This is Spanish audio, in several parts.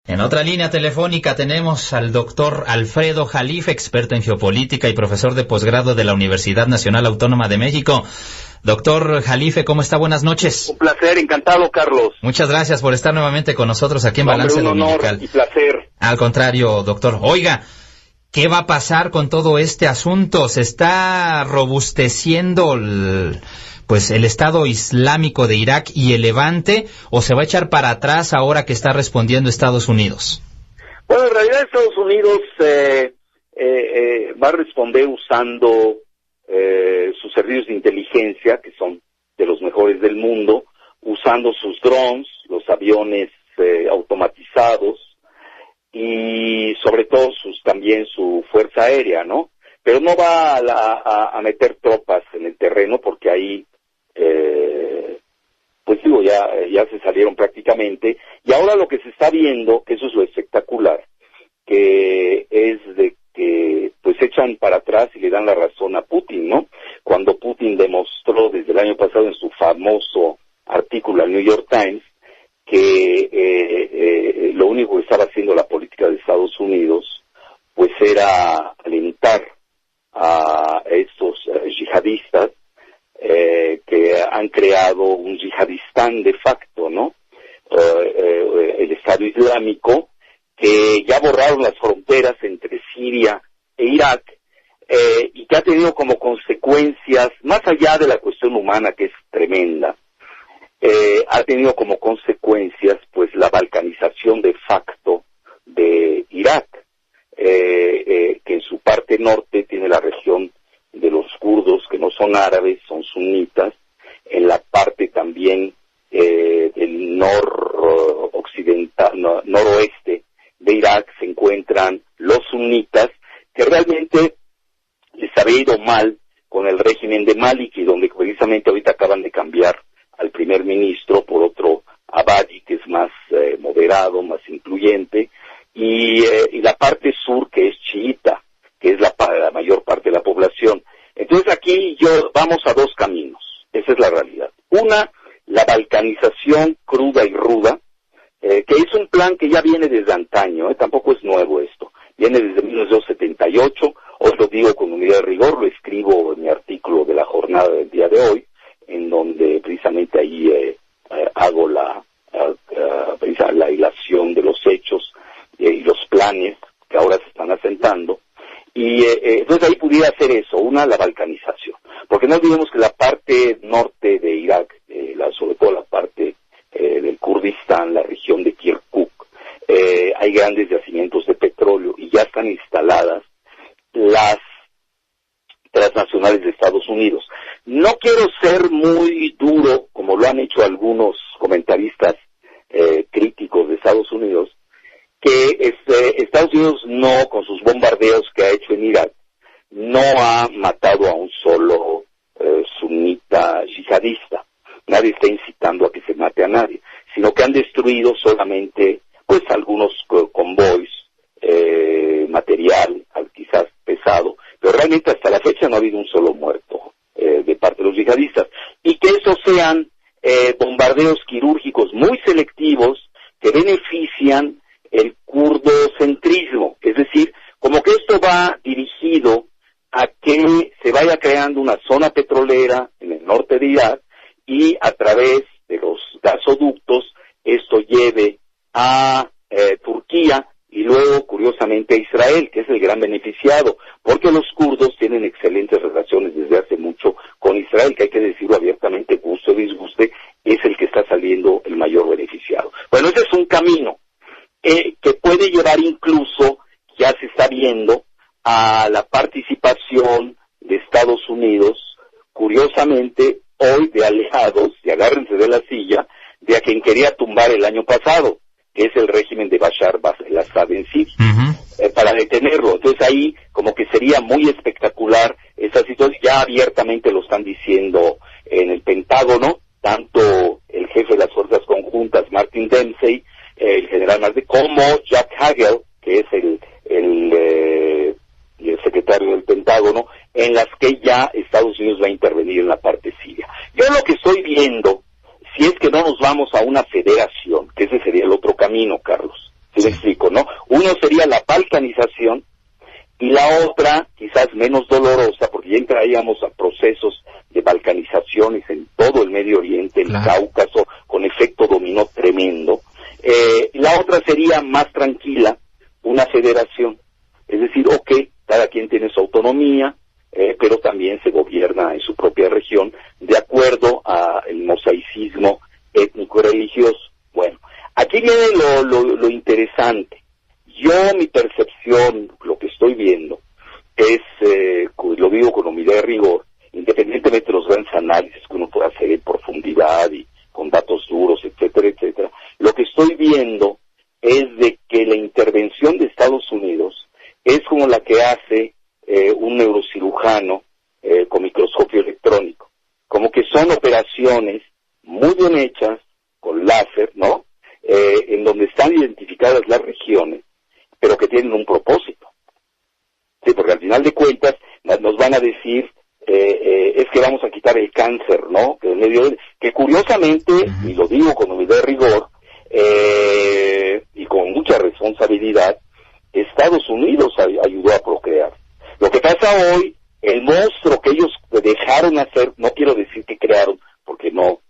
En otra línea telefónica tenemos al doctor Alfredo Jalife, experto en geopolítica y profesor de posgrado de la Universidad Nacional Autónoma de México. Doctor Jalife, ¿cómo está? Buenas noches. Un placer, encantado, Carlos. Muchas gracias por estar nuevamente con nosotros aquí en Balance Dominical. Un honor y placer. Al contrario, doctor. Oiga, ¿qué va a pasar con todo este asunto? ¿Se está robusteciendo el Estado Islámico de Irak y el Levante, o se va a echar para atrás ahora que está respondiendo Estados Unidos? Bueno, en realidad Estados Unidos va a responder usando sus servicios de inteligencia, que son de los mejores del mundo, usando sus drones, los aviones automatizados y sobre todo también su fuerza aérea, ¿no? Pero no va a meter tropas en el terreno porque ahí ya se salieron prácticamente, y ahora lo que se está viendo, que eso es lo espectacular, que es de que pues echan para atrás y le dan la razón a Putin, ¿no? Cuando Putin demostró desde el año pasado en su famoso artículo al New York Times que lo único que estaba haciendo la política de Estados Unidos pues era alentar a estos yihadistas que han creado un yihadistán de facto, ¿no? El Estado Islámico, que ya borraron las fronteras entre Siria e Irak, y que ha tenido como consecuencias, más allá de la cuestión humana que es tremenda, ha tenido como consecuencias pues la balcanización de facto de Irak, que en su parte norte tiene la región de los kurdos, que no son árabes, son sunitas. En la parte también del noroeste de Irak se encuentran los sunitas, que realmente les había ido mal con el régimen de Maliki, donde precisamente ahorita acaban de cambiar al primer ministro por otro Abadi, que es más moderado, más incluyente, y la parte sur, que es chiita, que es la mayor parte de la población. Entonces aquí vamos a dos caminos, esa es la realidad. Una, la balcanización cruda y ruda, que es un plan que ya viene desde antaño, tampoco es nuevo esto, viene desde 1978, os lo digo con humildad de rigor, lo escribo en mi artículo de la jornada del día de hoy, en donde precisamente ahí hago la hilación de los hechos y los planes que ahora se están asentando. Y entonces ahí pudiera hacer eso, una, la balcanización. Porque no olvidemos que la parte norte de Irak, sobre todo la parte del Kurdistán, la región de Kirkuk, hay grandes yacimientos de petróleo y ya están instaladas las transnacionales de Estados Unidos. No quiero ser muy duro, como lo han hecho algunos comentaristas críticos de Estados Unidos, que Estados Unidos no, con sus bombardeos que ha hecho en Irak, no ha matado a un solo sunita yihadista. Nadie está incitando a que se mate a nadie, sino que han destruido solamente pues algunos convoys, material, quizás pesado, pero realmente hasta la fecha no ha habido un solo muerto de parte de los yihadistas. Y que esos sean bombardeos quirúrgicos muy selectivos que benefician el kurdocentrismo, es decir, como que esto va dirigido a que se vaya creando una zona petrolera en el norte de Irak y a través de los gasoductos esto lleve a Turquía y luego, curiosamente, a Israel, que es el gran beneficiado, porque los kurdos tienen excelentes relaciones desde hace mucho con Israel, que hay que decirlo abiertamente, guste o disguste, es el que está saliendo el mayor beneficiado. Bueno, ese es un camino que puede llevar incluso, ya se está viendo, a la participación de Estados Unidos, curiosamente, hoy de aliados, y agárrense de la silla, de a quien quería tumbar el año pasado, que es el régimen de Bashar al-Assad en Siria, para detenerlo. Entonces ahí como que sería muy espectacular esa situación, ya abiertamente lo están diciendo en el Pentágono, tanto el jefe de las fuerzas conjuntas, Martin Dempsey, el general Martin, como Jack Hagel, que es el secretario del Pentágono, en las que ya Estados Unidos va a intervenir en la parte siria. Yo lo que estoy viendo, si es que no nos vamos a una federación, que ese sería el otro camino, Carlos, ¿Sí me explico, no? Uno sería la balcanización y la otra, quizás menos dolorosa, porque ya entraríamos a procesos de balcanizaciones en todo el Medio Oriente, el Cáucaso, con efecto dominó tremendo. La otra sería más tranquila, una federación. Es decir, cada quien tiene su autonomía, pero también se gobierna en su propia región de acuerdo al mosaicismo étnico-religioso. Bueno, aquí viene lo interesante. Mi percepción, lo que estoy viendo, es, lo digo con humildad y rigor, independientemente de los grandes análisis que uno pueda hacer en profundidad y con datos duros, etcétera, etcétera, lo que estoy viendo es de que la intervención de Estados Unidos es como la que hace un neurocirujano con microscopio electrónico. Como que son operaciones muy bien hechas, con láser, ¿no? En donde están identificadas las regiones, pero que tienen un propósito. Sí, porque al final de cuentas nos van a decir, es que vamos a quitar el cáncer, ¿no? Que curiosamente, y lo digo con humildad y rigor, y con mucha responsabilidad, Estados Unidos ayudó a procrear. Lo que pasa hoy, el monstruo que ellos dejaron hacer, no quiero decir que crearon, porque no,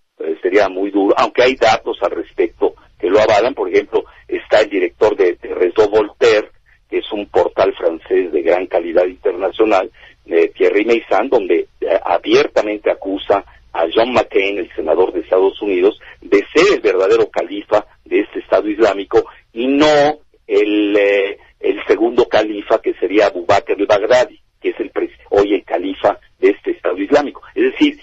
sería muy duro, aunque hay datos al respecto que lo avalan. Por ejemplo, está el director de Réseau Voltaire, que es un portal francés de gran calidad internacional, Thierry Meyssan, donde abiertamente acusa a John McCain, el senador de Estados Unidos, de ser el verdadero califa de este Estado Islámico y no el segundo califa, que sería Abu Bakr al-Baghdadi, que es hoy el califa de este Estado Islámico. Es decir,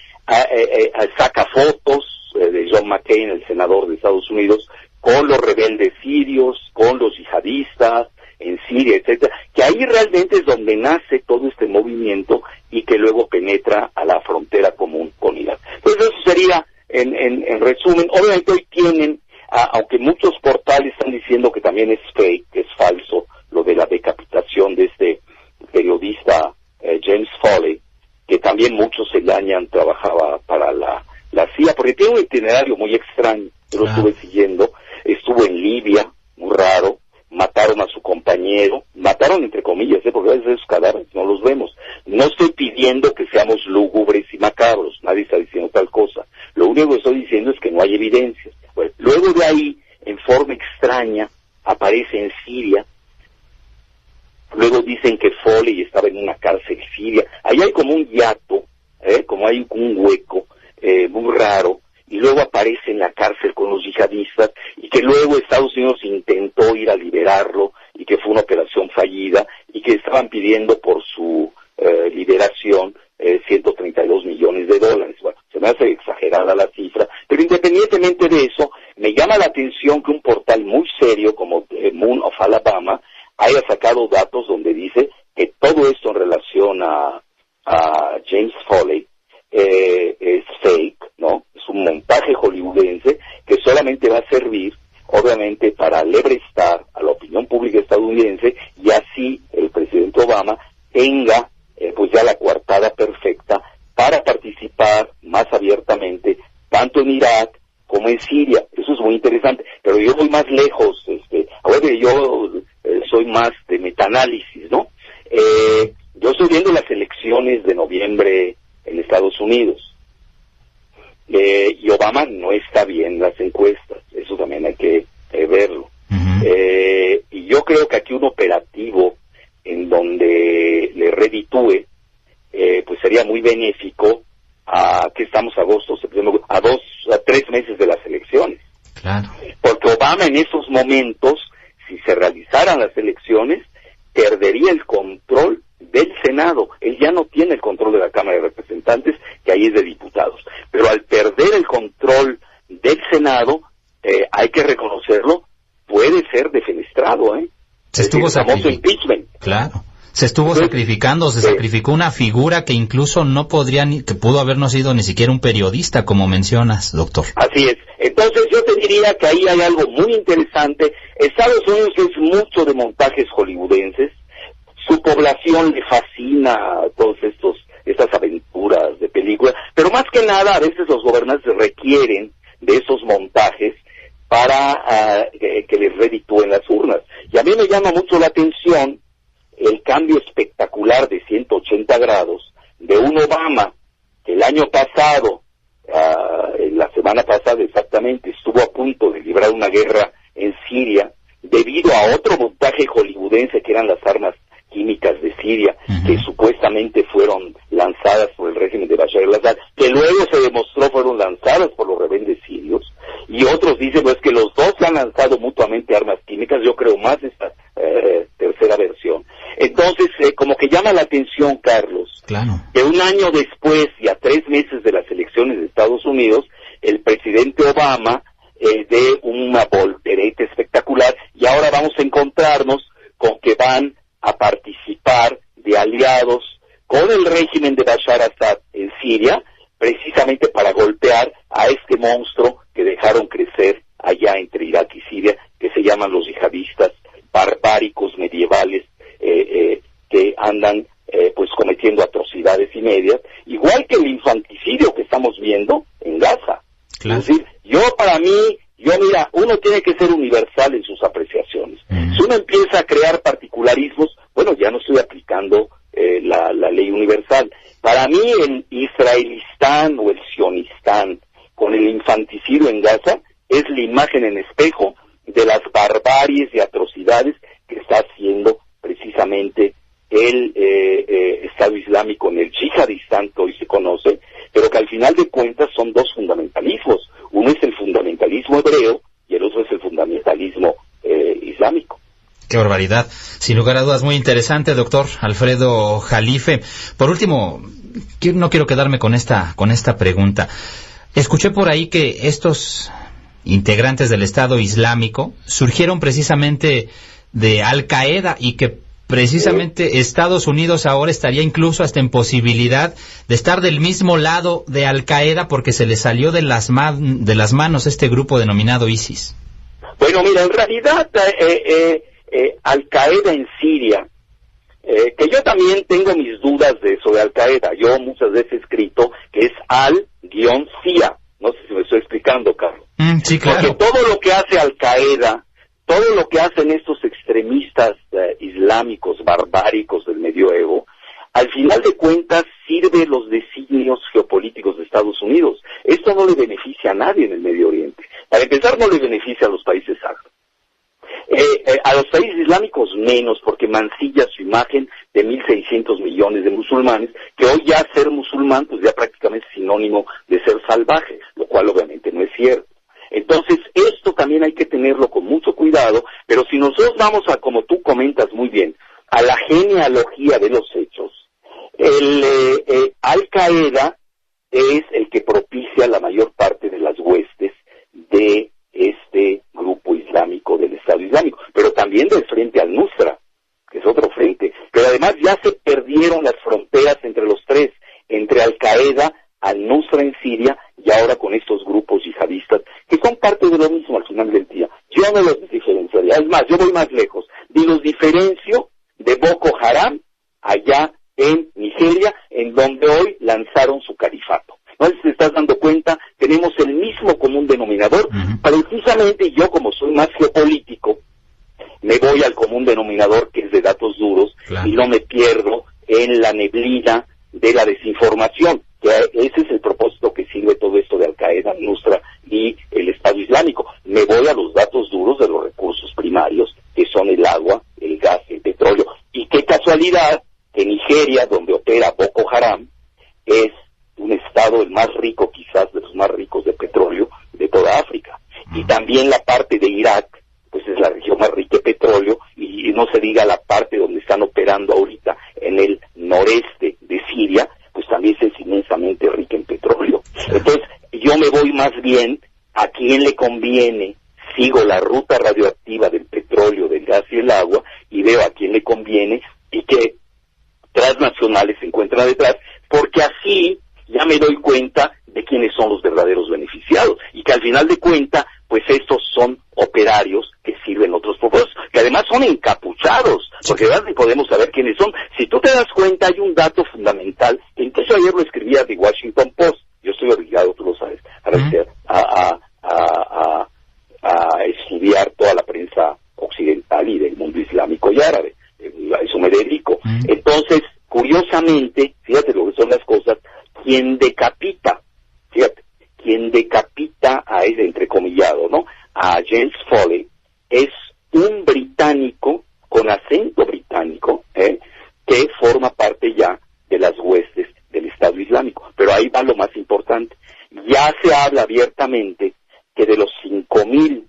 saca fotos de John McCain, el senador de Estados Unidos, con los rebeldes sirios, con los yihadistas en Siria, etcétera, que ahí realmente es donde nace todo este movimiento y que luego penetra a la frontera común con Irak. Entonces eso sería, en resumen. Obviamente hoy tienen, aunque muchos portales están diciendo que también es fake, que es falso, lo de la decapitación de este periodista James Foley, que también muchos señalan trabajaba para la CIA, porque tiene un itinerario muy extraño. Yo lo estuve siguiendo, estuvo en Libia, muy raro, mataron a su compañero, mataron entre comillas, porque a veces esos cadáveres no los vemos. No estoy pidiendo que seamos lúgubres y macabros, nadie está diciendo tal cosa. Lo único que estoy diciendo es que no hay evidencias. Bueno, luego de ahí, en forma extraña, aparece en Siria. Luego dicen que Foley estaba en una cárcel siria. Ahí hay como un hiato, como hay un hueco muy raro, y luego aparece en la cárcel con los yihadistas, y que luego Estados Unidos intentó ir a liberarlo, y que fue una operación fallida, y que estaban pidiendo por su liberación $132 millones. Bueno, se me hace exagerada la cifra, pero independientemente de eso, me llama la atención que un portal muy serio como Moon of Alabama haya sacado datos donde dice que todo esto en relación a James Foley es fake, ¿no? Es un montaje hollywoodense que solamente va a servir, obviamente, para lebrestar a la opinión pública estadounidense, y así el presidente Obama tenga pues ya la coartada perfecta para participar más abiertamente tanto en Irak como en Siria. Eso es muy interesante, pero yo voy más lejos. Ahora yo soy más de metaanálisis, ¿no? Yo estoy viendo las elecciones de noviembre en Estados Unidos, y Obama no está bien en las encuestas, eso también hay que verlo. Y yo creo que aquí un operativo en donde le reditúe, pues sería muy benéfico que estamos agosto, septiembre, a 3 meses de las elecciones. Claro. Porque Obama en esos momentos, si se realizaran las elecciones, perdería el control del Senado. Él ya no tiene el control de la Cámara de Representantes, que ahí es de diputados. Pero al perder el control del Senado, hay que reconocerlo, puede ser defenestrado, Se estuvo sacrificando. Claro. Se estuvo sacrificando, se sacrificó una figura que incluso no podría que pudo haber no sido ni siquiera un periodista, como mencionas, doctor. Así es. Entonces yo te diría que ahí hay algo muy interesante. Estados Unidos es mucho de montajes hollywoodenses. Su población le fascina todas estas aventuras de películas, pero más que nada a veces los gobernantes requieren de esos montajes para que les reditúen las urnas. también me llama mucho la atención el cambio espectacular de 180 grados de un Obama que el año pasado, la semana pasada exactamente, estuvo a punto de librar una guerra en Siria debido a otro montaje hollywoodense que eran las armas químicas de Siria, que supuestamente fueron lanzadas por el régimen de Bashar al-Assad, que luego se demostró fueron lanzadas por los rebeldes sirios, y otros dicen pues que los dos han lanzado mutuamente armas químicas. Yo creo más esta tercera versión. Entonces, como que llama la atención, Carlos, claro, que un año después y a 3 meses de las elecciones de Estados Unidos, el presidente Obama dé una voltereta espectacular, y ahora vamos a encontrarnos con que van a participar de aliados con el régimen de Bashar al-Assad en Siria, precisamente para golpear a este monstruo que dejaron crecer allá entre Irak y Siria, que se llaman los yihadistas barbáricos medievales, que andan pues cometiendo atrocidades y medias, igual que el infanticidio que estamos viendo en Gaza. claro. Es decir, mira, uno tiene que ser universal en sus apreciaciones. Si uno empieza a crear particularismos, bueno, ya no estoy aplicando la ley universal. Para mí el israelistán o el sionistán con el infanticidio en Gaza es la imagen en espejo de las barbaries y atrocidades que está haciendo precisamente el Estado Islámico en el yihadistán que hoy se conoce, pero que al final de cuentas son dos fundamentalismos. Uno es el fundamentalismo hebreo y el otro es el fundamentalismo islámico. Qué barbaridad. Sin lugar a dudas, muy interesante, doctor Alfredo Jalife. Por último, no quiero quedarme con esta pregunta. Escuché por ahí que estos integrantes del Estado Islámico surgieron precisamente de Al-Qaeda y que precisamente Estados Unidos ahora estaría incluso hasta en posibilidad de estar del mismo lado de Al-Qaeda porque se le salió de las manos este grupo denominado ISIS. Bueno, mira, en realidad Al-Qaeda en Siria, que yo también tengo mis dudas de eso de Al-Qaeda. Yo muchas veces he escrito que es Al-CIA. No sé si me estoy explicando, Carlos. Sí, claro. Porque todo lo que hace Al-Qaeda, todo lo que hacen estos extremistas islámicos barbáricos del medioevo, al final de cuentas sirve los designios geopolíticos de Estados Unidos. Esto no le beneficia a nadie en el Medio Oriente. Para empezar, no le beneficia a los países árabes. A los países islámicos menos, porque mancilla su imagen de 1.600 millones de musulmanes, que hoy ya ser musulmán pues ya prácticamente es sinónimo de ser salvaje, lo cual obviamente no es cierto. Entonces, esto también hay que tenerlo con mucho cuidado, pero si nosotros vamos a, como tú comentas muy bien, a la genealogía de los hechos, Al-Qaeda es el que propicia la mayor parte de las huestes de este grupo islámico del Estado Islámico, pero también del Frente al-Nusra, que es otro frente, pero además ya se perdieron las fronteras entre los tres, entre Al-Qaeda, al-Nusra en Siria y ahora con estos grupos yihadistas, que son parte de lo mismo al final del día. Yo no los diferenciaría, es más, yo voy más lejos, y los diferencio de Boko Haram allá en Nigeria, en donde hoy lanzaron su califato. No sé si te estás dando cuenta, tenemos el mismo común denominador, precisamente yo como soy más geopolítico, me voy al común denominador que es de datos duros, claro, y no me pierdo en la neblina de la desinformación, que ese es el propósito que sirve todo esto de Al-Qaeda, Nusra y el Estado Islámico. Me voy a los datos duros de los recursos primarios, que son el agua, el gas, el petróleo, y qué casualidad que Nigeria, donde opera Boko Haram, es un estado el más rico, quizás de los más ricos de petróleo de toda África. Y también la parte de Irak, pues es la región más rica de petróleo, y no se diga la parte donde están operando ahorita, en el noreste de Siria, pues también es inmensamente rica en petróleo. Entonces, yo me voy más bien a quién le conviene, sigo la ruta radioactiva del petróleo, del gas y el agua, y veo a quién le conviene, y qué transnacionales se encuentran detrás, porque así ya me doy cuenta de quiénes son los verdaderos beneficiados, y que al final de cuentas, pues estos son operarios que sirven otros propósitos, que además son encapuchados, porque además podemos saber quiénes son. Si tú te das cuenta, hay un dato fundamental, que incluso ayer lo escribía The Washington Post, yo estoy obligado, tú lo sabes, a estudiar toda la prensa occidental y del mundo mundo islámico y árabe. A eso me dedico. Entonces, curiosamente, fíjate lo que son las cosas, quien decapita a ese entrecomillado, ¿no? A James Foley, es un británico con acento británico, que forma parte ya de las huestes del Estado Islámico. Pero ahí va lo más importante. Ya se habla abiertamente que de los 5,000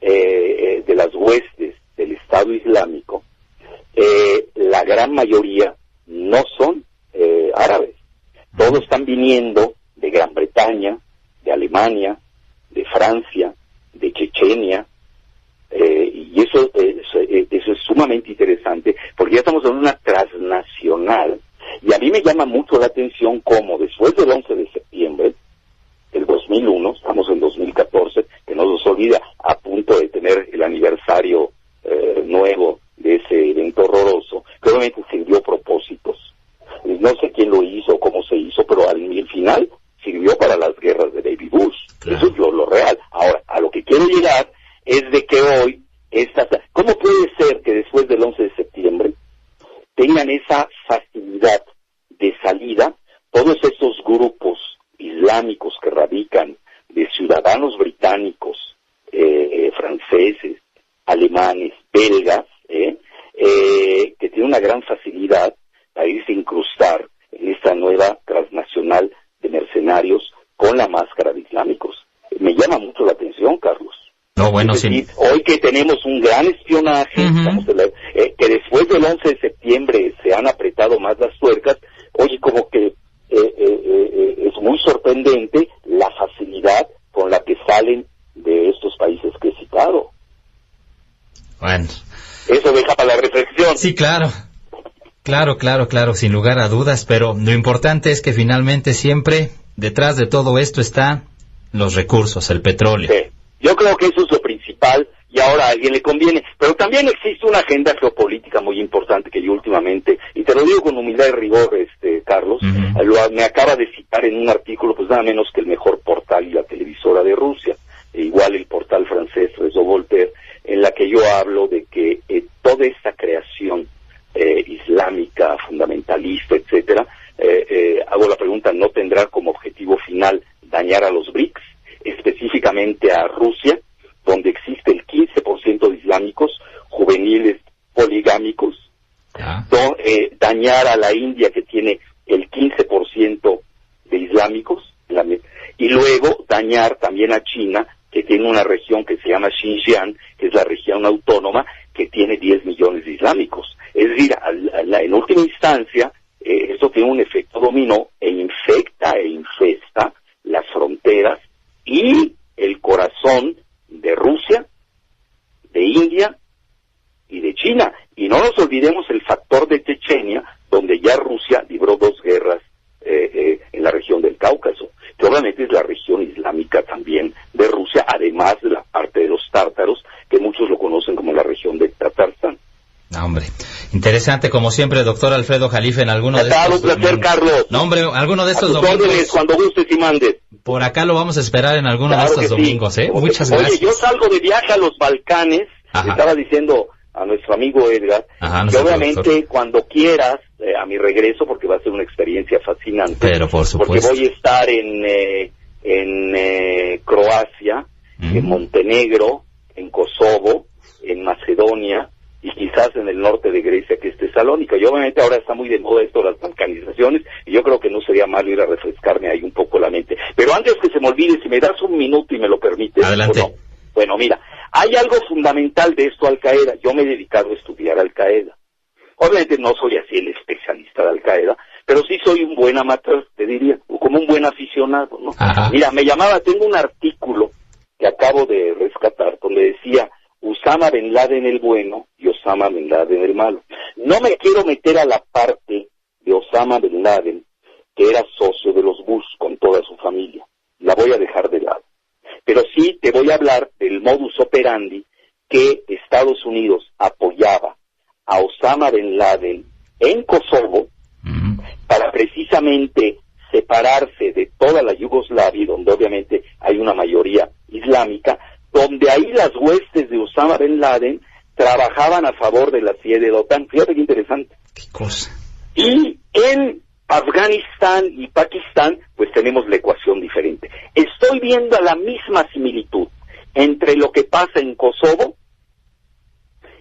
de las huestes del Estado Islámico, la gran mayoría no son árabes. Todos están viniendo de Gran Bretaña, de Alemania, de Francia, de Chechenia, y eso es sumamente interesante, porque ya estamos en una transnacional, y a mí me llama mucho la atención cómo después del 11 de septiembre del 2001, estamos en 2014, que no nos olvida, a punto de tener el aniversario nuevo de ese evento horroroso, que obviamente sirvió propósitos. No sé quién lo hizo, cómo se hizo, pero al final sirvió para las guerras de Baby Bush. Claro. Eso es lo real. Ahora, a lo que quiero llegar es de que hoy, ¿cómo puede ser que después del 11 de septiembre tengan esa facilidad de salida todos estos grupos islámicos que radican de ciudadanos británicos, franceses, alemanes, belgas, que tienen una gran facilidad a irse a incrustar en esta nueva transnacional de mercenarios con la máscara de islámicos? Me llama mucho la atención, Carlos. No, bueno, es decir, hoy que tenemos un gran espionaje, que después del 11 de septiembre se han apretado más las tuercas, oye, como que es muy sorprendente la facilidad con la que salen de estos países que he citado. Bueno. Eso deja para la reflexión. Sí, claro, sin lugar a dudas, pero lo importante es que finalmente siempre detrás de todo esto está los recursos, el petróleo. Sí. Yo creo que eso es lo principal y ahora a alguien le conviene, pero también existe una agenda geopolítica muy importante que yo últimamente, y te lo digo con humildad y rigor, Carlos, me acaba de citar en un artículo, pues nada menos que el mejor portal y la televisora de Rusia, e igual el portal francés Réseau Voltaire, en la que yo hablo de que toda esta creación islámica, fundamentalista, etcétera, hago la pregunta, ¿no tendrá como objetivo final dañar a los BRICS, específicamente a Rusia, donde existe el 15% de islámicos juveniles poligámicos, dañar a la India, que tiene el 15% de islámicos, y luego dañar también a China, que tiene una región que se llama Xinjiang, que es la región autónoma, que tiene 10 millones de islámicos. Es decir, en última instancia, esto tiene un efecto dominó e infecta e infesta las fronteras y el corazón de Rusia, de India y de China. Y no nos olvidemos el factor de Chechenia, donde ya Rusia libró 2 guerras en la región del Cáucaso, que obviamente es la región islámica también de Rusia, además de la parte de los tártaros, que muchos lo conocen como la región de Tatarstán. No, hombre, interesante como siempre, doctor Alfredo Jalife, en alguno de estos... Un placer, Carlos. No, hombre, alguno de estos domingos... Órdenes, cuando gustes y mandes. Por acá lo vamos a esperar en alguno de estos domingos, ¿eh? Muchas gracias. Oye, yo salgo de viaje a los Balcanes, estaba diciendo a nuestro amigo Edgar, que obviamente doctor, cuando quieras, a mi regreso, porque va a ser una experiencia fascinante. Pero por supuesto. Porque voy a estar en Croacia, en Montenegro, en Kosovo, en Macedonia, y quizás en el norte de Grecia, que es Tesalónica. Y obviamente ahora está muy de moda esto de las balcanizaciones, y yo creo que no sería malo ir a refrescarme ahí un poco la mente. Pero antes que se me olvide, si me das un minuto y me lo permites. Adelante. Bueno, mira, hay algo fundamental de esto Al-Qaeda. Yo me he dedicado a estudiar Al-Qaeda. Obviamente no soy así el especialista de Al-Qaeda, pero sí soy un buen amateur, te diría, como un buen aficionado, ¿no? Mira, tengo un artículo que acabo de rescatar, donde decía Osama Bin Laden el bueno y Osama Bin Laden el malo. No me quiero meter a la parte de Osama Bin Laden, que era socio de los Bush con toda su familia. La voy a dejar de lado. Pero sí te voy a hablar del modus operandi que Estados Unidos apoyaba a Osama Bin Laden en Kosovo para precisamente separarse de toda la Yugoslavia, donde obviamente hay una mayoría islámica, donde ahí las huestes de Osama Bin Laden trabajaban a favor de la CIA de la OTAN. Fíjate qué interesante. Qué cosa. Y en Afganistán y Pakistán, pues tenemos la ecuación diferente. Estoy viendo la misma similitud entre lo que pasa en Kosovo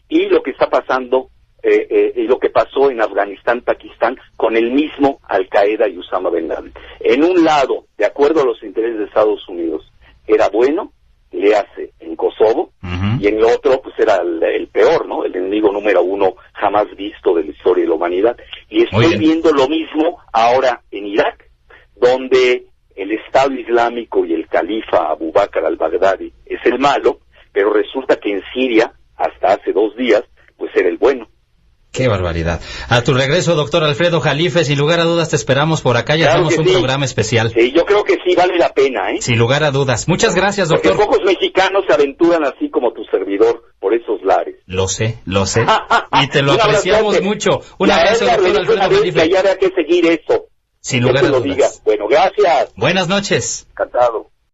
y lo que está pasando, y lo que pasó en Afganistán, Pakistán, con el mismo Al-Qaeda y Osama Bin Laden. En un lado, de acuerdo a los intereses de Estados Unidos, era bueno, le hace en Kosovo, y en el otro, pues era el peor, ¿no? El enemigo número 1 jamás visto de la historia de la humanidad. Y estoy viendo lo mismo ahora en Irak, donde el Estado Islámico y el califa Abu Bakr al-Baghdadi es el malo, pero resulta que en Siria, hasta hace 2 días, pues era el bueno. Qué barbaridad. A tu regreso, doctor Alfredo Jalife, sin lugar a dudas te esperamos por acá y hacemos un programa especial. Sí, yo creo que sí vale la pena, ¿eh? Sin lugar a dudas. Muchas gracias, doctor. Porque pocos mexicanos se aventuran así como tu servidor por esos lares. Lo sé. Y te lo apreciamos mucho. Un abrazo, doctor Alfredo Jalife. Ya había que seguir eso. Sin lugar a dudas. Bueno, gracias. Buenas noches. Encantado.